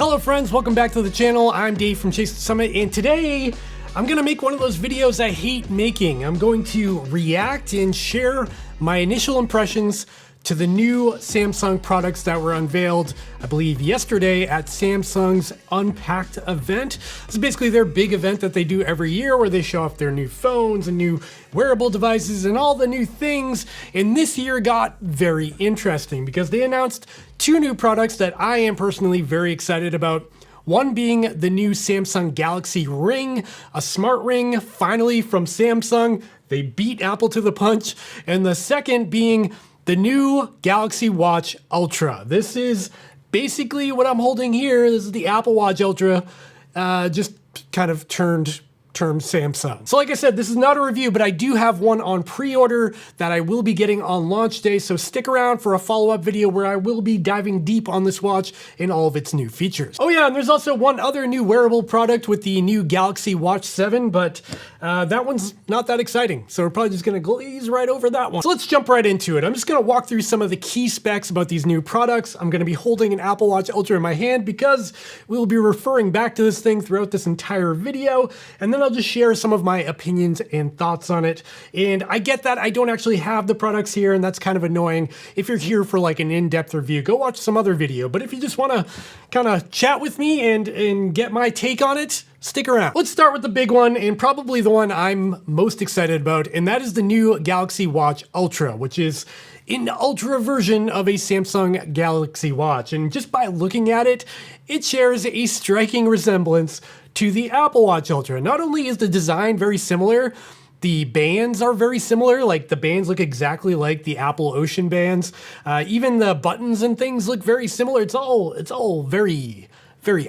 Hello friends, welcome back to the channel. I'm Dave from Chase the Summit, and today I'm gonna make one of those videos I hate making. I'm going to react and share my initial impressions to the new Samsung products that were unveiled, I believe yesterday at Samsung's Unpacked event. This is basically their big event that they do every year where they show off their new phones and new wearable devices and all the new things. And this year got very interesting because they announced two new products that I am personally very excited about. One being the new Samsung Galaxy Ring, a smart ring finally from Samsung. They beat Apple to the punch. And the second being the new Galaxy Watch Ultra. This is basically what I'm holding here. This is the Apple Watch Ultra, just kind of turned Samsung. So like I said, this is not a review, but I do have one on pre-order that I will be getting on launch day. So stick around for a follow-up video where I will be diving deep on this watch and all of its new features. Oh yeah, and there's also one other new wearable product with the new Galaxy Watch 7, but that one's not that exciting. So we're probably just gonna glaze right over that one. So let's jump right into it. I'm just gonna walk through some of the key specs about these new products. I'm gonna be holding an Apple Watch Ultra in my hand because we'll be referring back to this thing throughout this entire video. And then I'll just share some of my opinions and thoughts on it. And I get that I don't actually have the products here, and that's kind of annoying. If you're here for like an in-depth review, go watch some other video. But if you just want to kind of chat with me and get my take on it, stick around. Let's start with the big one, and probably the one I'm most excited about, and that is the new Galaxy Watch Ultra, which is an ultra version of a Samsung Galaxy Watch. And just by looking at it, it shares a striking resemblance to the Apple Watch Ultra. Not only is the design very similar, the bands are very similar. Like the bands look exactly like the Apple Ocean bands. Even the buttons and things look very similar. It's all very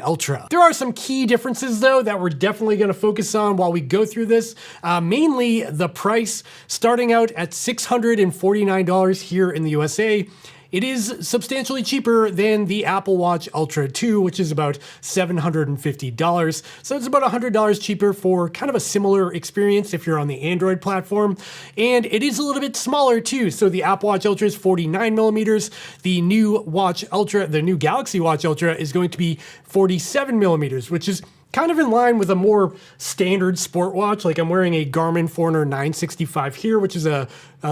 ultra. There are some key differences though that we're definitely going to focus on while we go through this. Mainly the price, starting out at $649 here in the USA. It is substantially cheaper than the Apple Watch Ultra 2, which is about $750. So it's about $100 cheaper for kind of a similar experience if you're on the Android platform. And it is a little bit smaller too. So the Apple Watch Ultra is 49 millimeters. The new Watch Ultra, the new Galaxy Watch Ultra is going to be 47 millimeters, which is kind of in line with a more standard sport watch. Like I'm wearing a Garmin Forerunner 965 here, which is a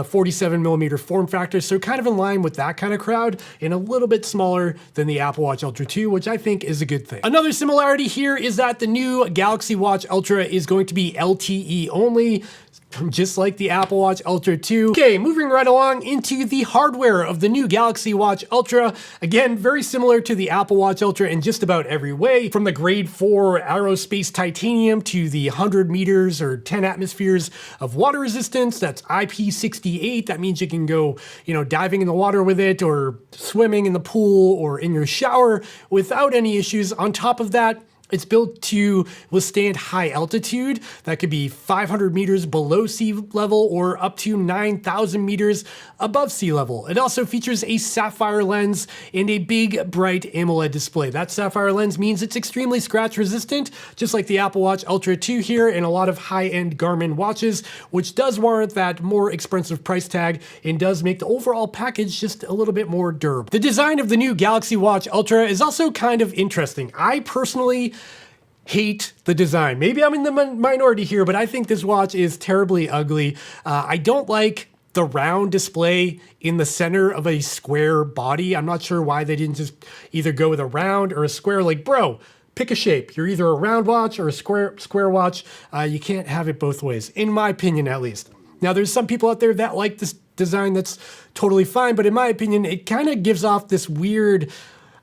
47 millimeter form factor. So kind of in line with that kind of crowd, and a little bit smaller than the Apple Watch Ultra 2, which I think is a good thing. Another similarity here is that the new Galaxy Watch Ultra is going to be LTE only, just like the Apple Watch Ultra 2. Okay, moving right along into the hardware of the new Galaxy Watch Ultra. Again, very similar to the Apple Watch Ultra in just about every way, from the grade 4 aerospace titanium to the 100 meters or 10 atmospheres of water resistance. That's IP68. That means you can go, diving in the water with it, or swimming in the pool, or in your shower without any issues. On top of that, it's built to withstand high altitude. That could be 500 meters below sea level or up to 9,000 meters above sea level. It also features a sapphire lens and a big, bright AMOLED display. That sapphire lens means it's extremely scratch resistant, just like the Apple Watch Ultra 2 here and a lot of high-end Garmin watches, which does warrant that more expensive price tag and does make the overall package just a little bit more durable. The design of the new Galaxy Watch Ultra is also kind of interesting. I personally hate the design. Maybe I'm in the minority here, but I think this watch is terribly ugly. I don't like the round display in the center of a square body. I'm not sure why they didn't just either go with a round or a square. Like, bro, pick a shape. You're either a round watch or a square watch. You can't have it both ways, in my opinion at least. Now, there's some people out there that like this design. That's totally fine, but in my opinion, it kind of gives off this weird,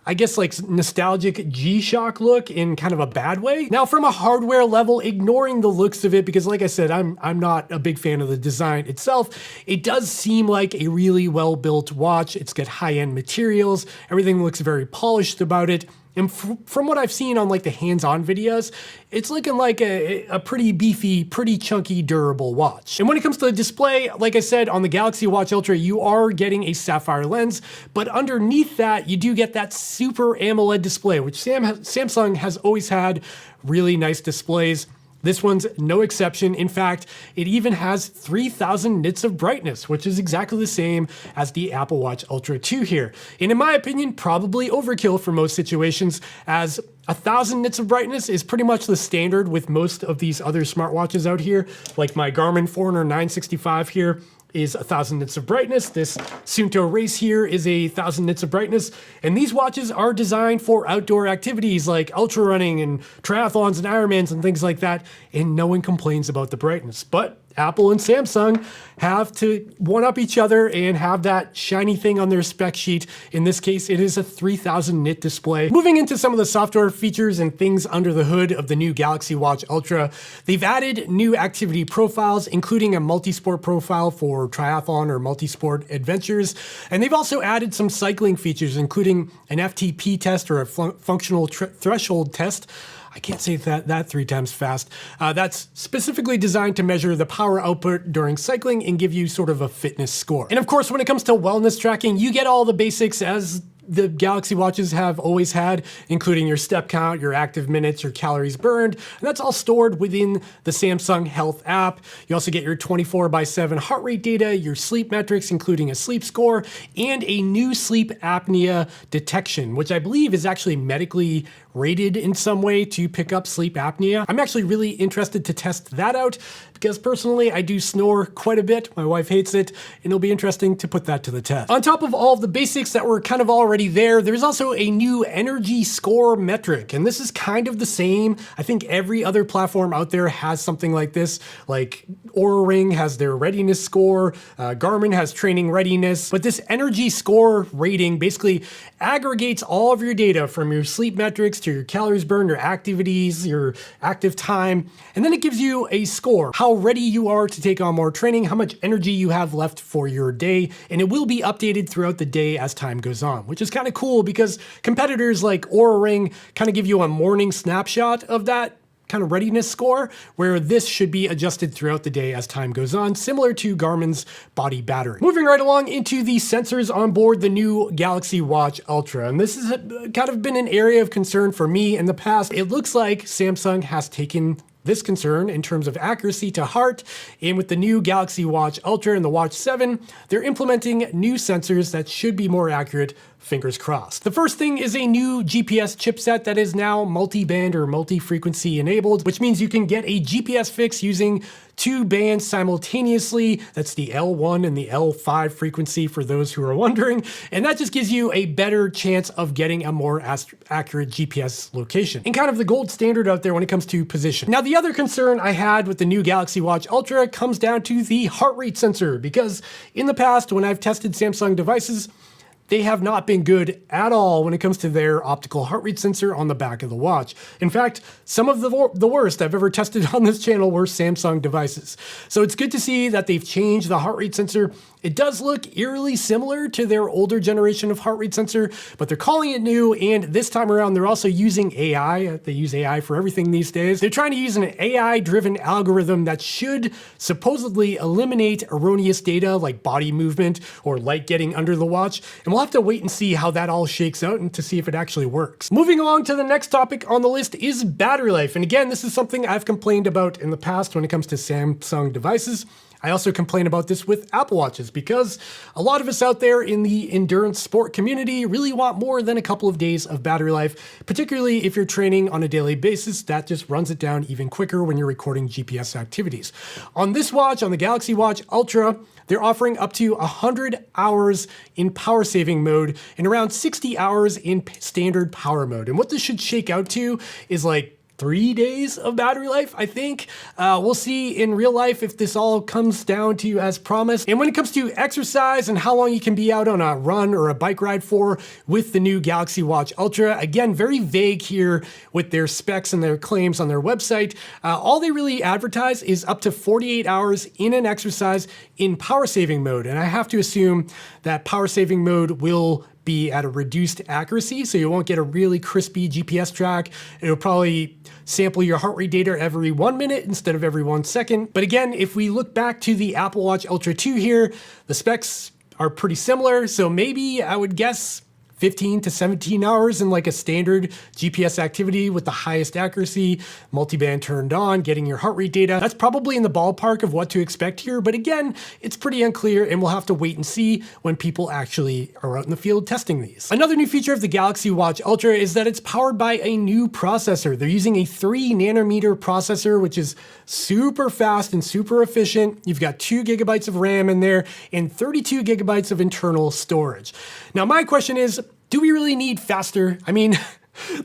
I guess, like nostalgic G-Shock look in kind of a bad way. Now, from a hardware level, ignoring the looks of it, because like I said, I'm not a big fan of the design itself, it does seem like a really well-built watch. It's got high-end materials. Everything looks very polished about it. And from what I've seen on like the hands-on videos, it's looking like a pretty beefy, pretty chunky, durable watch. And when it comes to the display, like I said, on the Galaxy Watch Ultra, you are getting a sapphire lens, but underneath that, you do get that super AMOLED display, which Samsung has always had really nice displays. This one's no exception. In fact, it even has 3000 nits of brightness, which is exactly the same as the Apple Watch Ultra 2 here. And in my opinion, probably overkill for most situations, as 1000 nits of brightness is pretty much the standard with most of these other smartwatches out here, like my Garmin Forerunner 965 here is 1000 nits of brightness. This Suunto Race here is 1000 nits of brightness. And these watches are designed for outdoor activities like ultra running and triathlons and Ironmans and things like that. And no one complains about the brightness. But Apple and Samsung have to one-up each other and have that shiny thing on their spec sheet. In this case, it is a 3000 nit display. Moving into some of the software features and things under the hood of the new Galaxy Watch Ultra, they've added new activity profiles, including a multi-sport profile for triathlon or multi-sport adventures. And they've also added some cycling features, including an FTP test or a functional threshold test. I can't say that 3 times fast. That's specifically designed to measure the power output during cycling and give you sort of a fitness score. And of course, when it comes to wellness tracking, you get all the basics as the Galaxy Watches have always had, including your step count, your active minutes, your calories burned, and that's all stored within the Samsung Health app. You also get your 24/7 heart rate data, your sleep metrics, including a sleep score, and a new sleep apnea detection, which I believe is actually medically rated in some way to pick up sleep apnea. I'm actually really interested to test that out because personally I do snore quite a bit. My wife hates it, and it'll be interesting to put that to the test. On top of all of the basics that were kind of already there, there's also a new energy score metric, and this is kind of the same. I think every other platform out there has something like this, like Oura Ring has their readiness score, Garmin has training readiness, but this energy score rating basically aggregates all of your data from your sleep metrics to your calories burned, your activities, your active time, and then it gives you a score, how ready you are to take on more training, how much energy you have left for your day, and it will be updated throughout the day as time goes on, which is kind of cool because competitors like Oura Ring kind of give you a morning snapshot of that kind of readiness score, where this should be adjusted throughout the day as time goes on, similar to Garmin's body battery. Moving right along into the sensors on board the new Galaxy Watch Ultra, and this has kind of been an area of concern for me in the past. It looks like Samsung has taken this concern in terms of accuracy to heart, and with the new Galaxy Watch Ultra and the Watch 7, they're implementing new sensors that should be more accurate, fingers crossed. The first thing is a new GPS chipset that is now multi-band or multi-frequency enabled, which means you can get a GPS fix using 2 bands simultaneously. That's the L1 and the L5 frequency for those who are wondering. And that just gives you a better chance of getting a more accurate GPS location, and kind of the gold standard out there when it comes to position. Now, the other concern I had with the new Galaxy Watch Ultra comes down to the heart rate sensor, because in the past, when I've tested Samsung devices, they have not been good at all when it comes to their optical heart rate sensor on the back of the watch. In fact, some of the worst I've ever tested on this channel were Samsung devices. So it's good to see that they've changed the heart rate sensor. It does look eerily similar to their older generation of heart rate sensor, but they're calling it new, and this time around they're also using AI. They use AI for everything these days. They're trying to use an AI-driven algorithm that should supposedly eliminate erroneous data like body movement or light getting under the watch, and we'll have to wait and see how that all shakes out and to see if it actually works. Moving along to the next topic on the list is battery life, and again, this is something I've complained about in the past when it comes to Samsung devices. I also complain about this with Apple Watches because a lot of us out there in the endurance sport community really want more than a couple of days of battery life, particularly if you're training on a daily basis. That just runs it down even quicker when you're recording GPS activities. On this watch, on the Galaxy Watch Ultra, they're offering up to 100 hours in power saving mode and around 60 hours in standard power mode. And what this should shake out to is like 3 days of battery life, I think. We'll see in real life if this all comes down to as promised. And when it comes to exercise and how long you can be out on a run or a bike ride for with the new Galaxy Watch Ultra, again, very vague here with their specs and their claims on their website. All they really advertise is up to 48 hours in an exercise in power saving mode. And I have to assume that power saving mode will be at a reduced accuracy, so you won't get a really crispy GPS track. It'll probably sample your heart rate data every 1 minute instead of every 1 second. But again, if we look back to the Apple Watch Ultra 2 here, the specs are pretty similar, so maybe I would guess 15 to 17 hours in like a standard GPS activity with the highest accuracy, multiband turned on, getting your heart rate data. That's probably in the ballpark of what to expect here, but again, it's pretty unclear and we'll have to wait and see when people actually are out in the field testing these. Another new feature of the Galaxy Watch Ultra is that it's powered by a new processor. They're using a 3 nanometer processor, which is super fast and super efficient. You've got 2 gigabytes of RAM in there and 32 gigabytes of internal storage. Now, my question is, do we really need faster? I mean,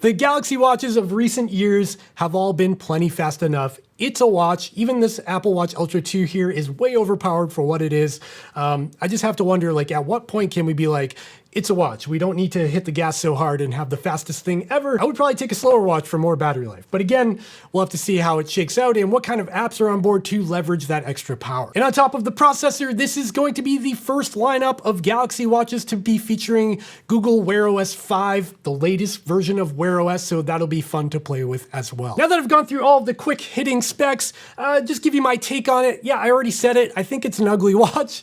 the Galaxy Watches of recent years have all been plenty fast enough. It's a watch. Even this Apple Watch Ultra 2 here is way overpowered for what it is. I just have to wonder, like, at what point can we be like, it's a watch. We don't need to hit the gas so hard and have the fastest thing ever. I would probably take a slower watch for more battery life. But again, we'll have to see how it shakes out and what kind of apps are on board to leverage that extra power. And on top of the processor, this is going to be the first lineup of Galaxy watches to be featuring Google Wear OS 5, the latest version of Wear OS, so that'll be fun to play with as well. Now that I've gone through all of the quick hitting specs, just give you my take on it. Yeah, I already said it. I think it's an ugly watch.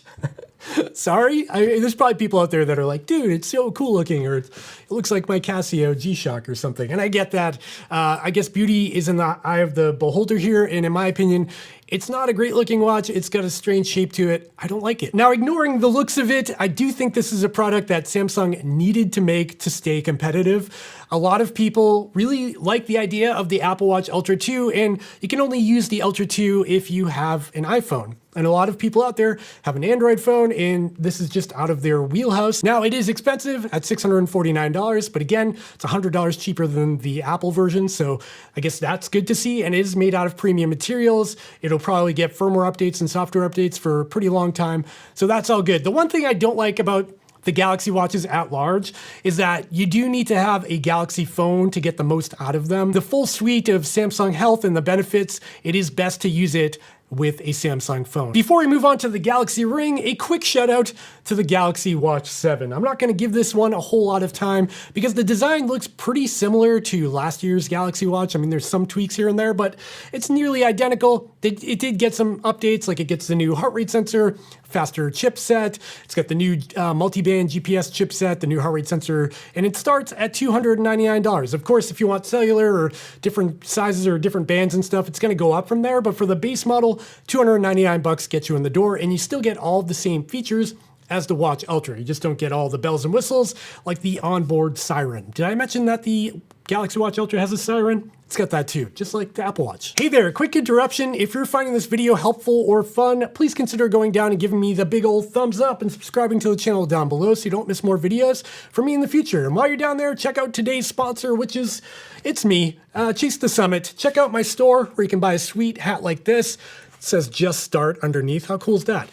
Sorry, there's probably people out there that are like, dude, it's so cool looking, or it looks like my Casio G-Shock or something. And I get that. I guess beauty is in the eye of the beholder here. And in my opinion, it's not a great looking watch. It's got a strange shape to it. I don't like it. Now, ignoring the looks of it, I do think this is a product that Samsung needed to make to stay competitive. A lot of people really like the idea of the Apple Watch Ultra 2, and you can only use the Ultra 2 if you have an iPhone. And a lot of people out there have an Android phone, and this is just out of their wheelhouse. Now, it is expensive at $649, but again, it's $100 cheaper than the Apple version, so I guess that's good to see, and it is made out of premium materials. It'll probably get firmware updates and software updates for a pretty long time, so that's all good. The one thing I don't like about the Galaxy watches at large is that you do need to have a Galaxy phone to get the most out of them. The full suite of Samsung Health and the benefits, it is best to use it with a Samsung phone. Before we move on to the Galaxy Ring, a quick shout out to the Galaxy Watch 7. I'm not going to give this one a whole lot of time because the design looks pretty similar to last year's Galaxy Watch. I mean, there's some tweaks here and there, but it's nearly identical. It did get some updates, like it gets the new heart rate sensor, faster chipset. It's got the new multi-band GPS chipset, the new heart rate sensor, and it starts at $299. Of course, if you want cellular or different sizes or different bands and stuff, it's going to go up from there. But for the base model, $299 gets you in the door, and you still get all the same features as the Watch Ultra. You just don't get all the bells and whistles like the onboard siren. Did I mention that the Galaxy Watch Ultra has a siren? It's got that too, just like the Apple Watch. Hey there, quick interruption. If you're finding this video helpful or fun, please consider going down and giving me the big old thumbs up and subscribing to the channel down below so you don't miss more videos from me in the future. And while you're down there, check out today's sponsor, which is, it's me, Chase the Summit. Check out my store where you can buy a sweet hat like this. It says just start underneath. How cool is that?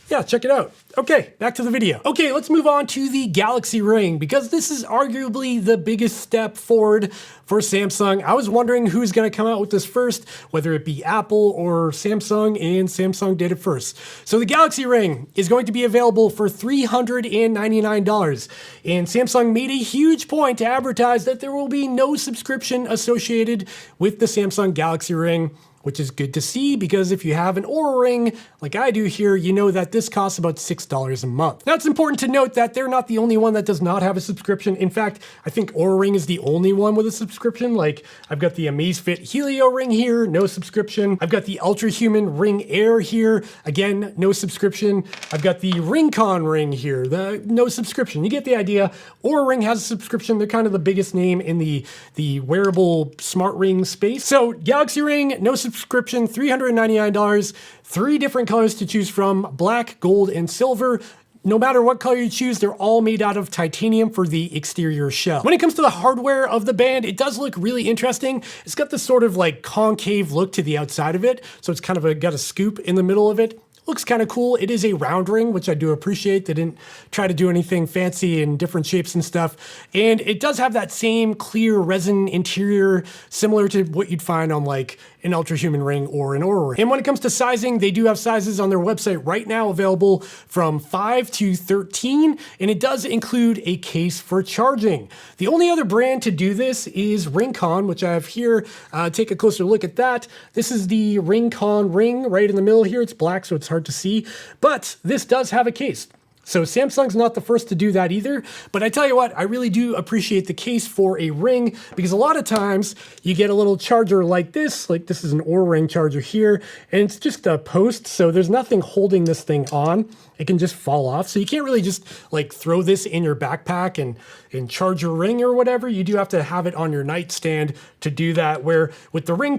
Yeah, check it out. Okay, back to the video. Okay, let's move on to the Galaxy Ring because this is arguably the biggest step forward for Samsung. I was wondering who's going to come out with this first, whether it be Apple or Samsung, and Samsung did it first. So the Galaxy Ring is going to be available for $399, and Samsung made a huge point to advertise that there will be no subscription associated with the Samsung Galaxy Ring, which is good to see because if you have an Oura Ring like I do here, you know that this costs about $6 a month. Now, it's important to note that they're not the only one that does not have a subscription. In fact, I think Oura Ring is the only one with a subscription. Like, I've got the Amazfit Helio Ring here, no subscription. I've got the Ultra Human Ring Air here, again, no subscription. I've got the Ringcon Ring here, no subscription. You get the idea. Oura Ring has a subscription. They're kind of the biggest name in the wearable smart ring space. So Galaxy Ring, no subscription, $399, 3 different colors to choose from, black, gold, and silver. No matter what color you choose, they're all made out of titanium for the exterior shell. When it comes to the hardware of the band, it does look really interesting. It's got this sort of like concave look to the outside of it, so it's kind of got a scoop in the middle of it. Looks kind of cool. It is a round ring, which I do appreciate. They didn't try to do anything fancy in different shapes and stuff. And it does have that same clear resin interior, similar to what you'd find on like an Ultra Human Ring or an Oura Ring. And when it comes to sizing, they do have sizes on their website right now available from 5 to 13, and it does include a case for charging. The only other brand to do this is Ringcon, which I have here. Take a closer look at that. This is the Ringcon Ring right in the middle here. It's black, so it's hard to see, but this does have a case. So Samsung's not the first to do that either, but I tell you what, I really do appreciate the case for a ring, because a lot of times you get a little charger like this is an Oura Ring charger here, and it's just a post, so there's nothing holding this thing on. It can just fall off, so you can't really just like throw this in your backpack and charge your ring or whatever. You do have to have it on your nightstand to do that, where with the Ring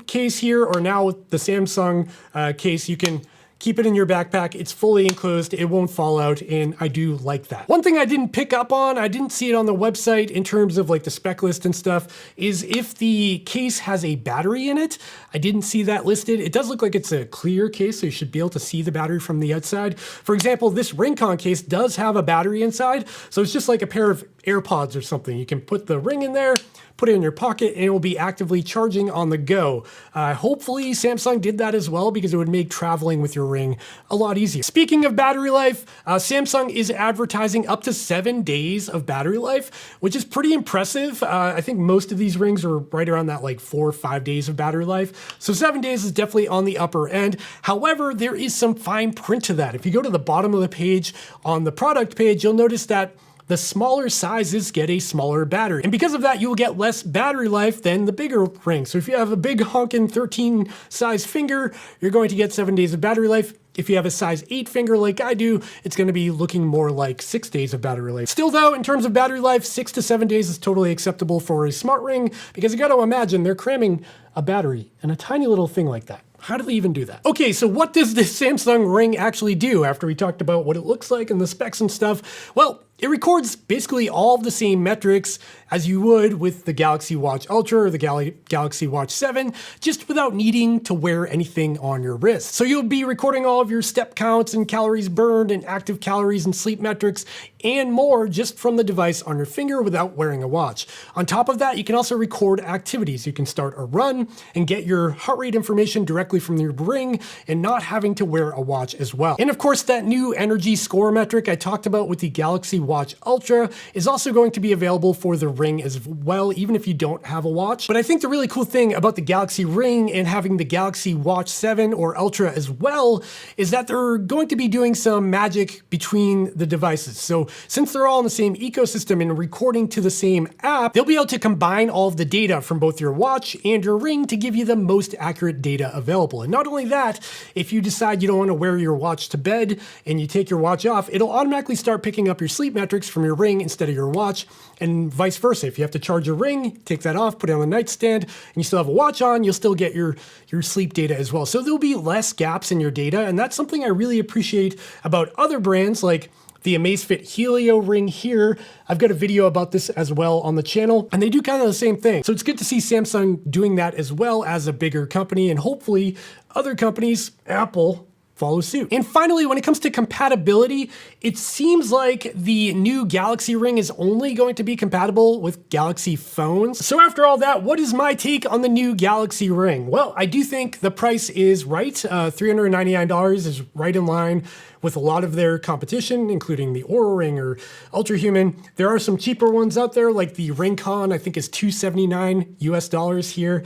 case here, or now with the Samsung case, you can keep it in your backpack. It's fully enclosed. It won't fall out, and I do like that. One thing I didn't pick up on, I didn't see it on the website in terms of like the spec list and stuff, is if the case has a battery in it. I didn't see that listed. It does look like it's a clear case, so you should be able to see the battery from the outside. For example, this Ring case does have a battery inside, so it's just like a pair of AirPods or something. You can put the ring in there, put it in your pocket, and it will be actively charging on the go. Hopefully Samsung did that as well, because it would make traveling with your ring a lot easier. Speaking of battery life, Samsung is advertising up to 7 days of battery life, which is pretty impressive. I think most of these rings are right around that like 4 or 5 days of battery life. So 7 days is definitely on the upper end. However, there is some fine print to that. If you go to the bottom of the page on the product page, you'll notice that the smaller sizes get a smaller battery. And because of that, you will get less battery life than the bigger ring. So if you have a big honkin' 13 size finger, you're going to get 7 days of battery life. If you have a size 8 finger like I do, it's going to be looking more like 6 days of battery life. Still though, in terms of battery life, 6 to 7 days is totally acceptable for a smart ring, because you got to imagine they're cramming a battery in a tiny little thing like that. How do they even do that? Okay, so what does this Samsung Ring actually do after we talked about what it looks like and the specs and stuff? Well, it records basically all of the same metrics as you would with the Galaxy Watch Ultra or the Galaxy Watch 7, just without needing to wear anything on your wrist. So you'll be recording all of your step counts and calories burned and active calories and sleep metrics and more just from the device on your finger without wearing a watch. On top of that, you can also record activities. You can start a run and get your heart rate information directly from your ring and not having to wear a watch as well. And of course, that new energy score metric I talked about with the Galaxy Watch Ultra is also going to be available for the Ring as well, even if you don't have a watch. But I think the really cool thing about the Galaxy Ring and having the Galaxy Watch 7 or Ultra as well is that they're going to be doing some magic between the devices. So since they're all in the same ecosystem and recording to the same app, they'll be able to combine all of the data from both your watch and your Ring to give you the most accurate data available. And not only that, if you decide you don't want to wear your watch to bed and you take your watch off, it'll automatically start picking up your sleep metrics from your Ring instead of your watch, and vice versa. If you have to charge your Ring, take that off, put it on the nightstand, and you still have a watch on, you'll still get your sleep data as well. So there'll be less gaps in your data, and that's something I really appreciate about other brands like the Amazfit Helio Ring here. I've got a video about this as well on the channel, and they do kind of the same thing. So it's good to see Samsung doing that as well as a bigger company, and hopefully other companies, Apple, follow suit. And finally, when it comes to compatibility, it seems like the new Galaxy Ring is only going to be compatible with Galaxy phones. So after all that, what is my take on the new Galaxy Ring? Well, I do think the price is right. $399 is right in line with a lot of their competition, including the Oura Ring or Ultrahuman. There are some cheaper ones out there, like the Ring-Con, I think is $279 US here.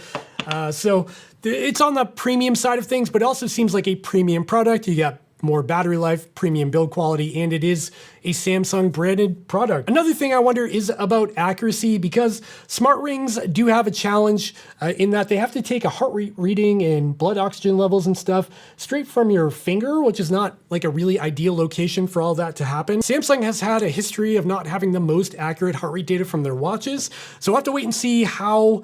So it's on the premium side of things, but it also seems like a premium product. You got more battery life, premium build quality, and it is a Samsung branded product. Another thing I wonder is about accuracy, because smart rings do have a challenge in that they have to take a heart rate reading and blood oxygen levels and stuff straight from your finger, which is not like a really ideal location for all that to happen. Samsung has had a history of not having the most accurate heart rate data from their watches, so we'll have to wait and see how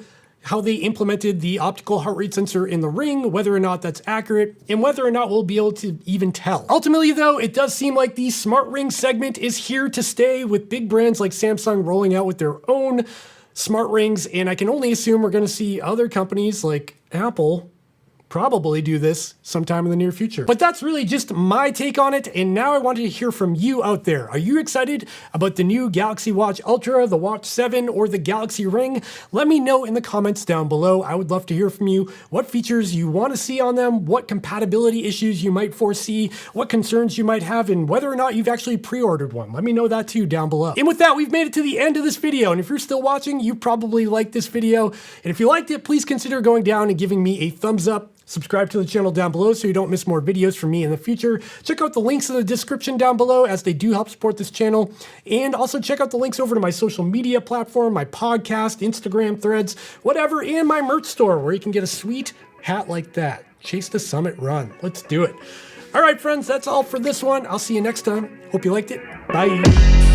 they implemented the optical heart rate sensor in the Ring, whether or not that's accurate, and whether or not we'll be able to even tell. Ultimately though, it does seem like the smart ring segment is here to stay, with big brands like Samsung rolling out with their own smart rings, and I can only assume we're gonna see other companies like Apple probably do this sometime in the near future. But that's really just my take on it, and now I wanted to hear from you out there. Are you excited about the new Galaxy Watch Ultra, the Watch 7, or the Galaxy Ring? Let me know in the comments down below. I would love to hear from you what features you want to see on them, what compatibility issues you might foresee, what concerns you might have, and whether or not you've actually pre-ordered one. Let me know that too down below. And with that, we've made it to the end of this video, and if you're still watching, you probably liked this video, and if you liked it, please consider going down and giving me a thumbs up. Subscribe to the channel down below so you don't miss more videos from me in the future. Check out the links in the description down below as they do help support this channel. And also check out the links over to my social media platform, my podcast, Instagram, Threads, whatever, and my merch store where you can get a sweet hat like that. Chase the Summit Run. Let's do it. All right, friends, that's all for this one. I'll see you next time. Hope you liked it. Bye.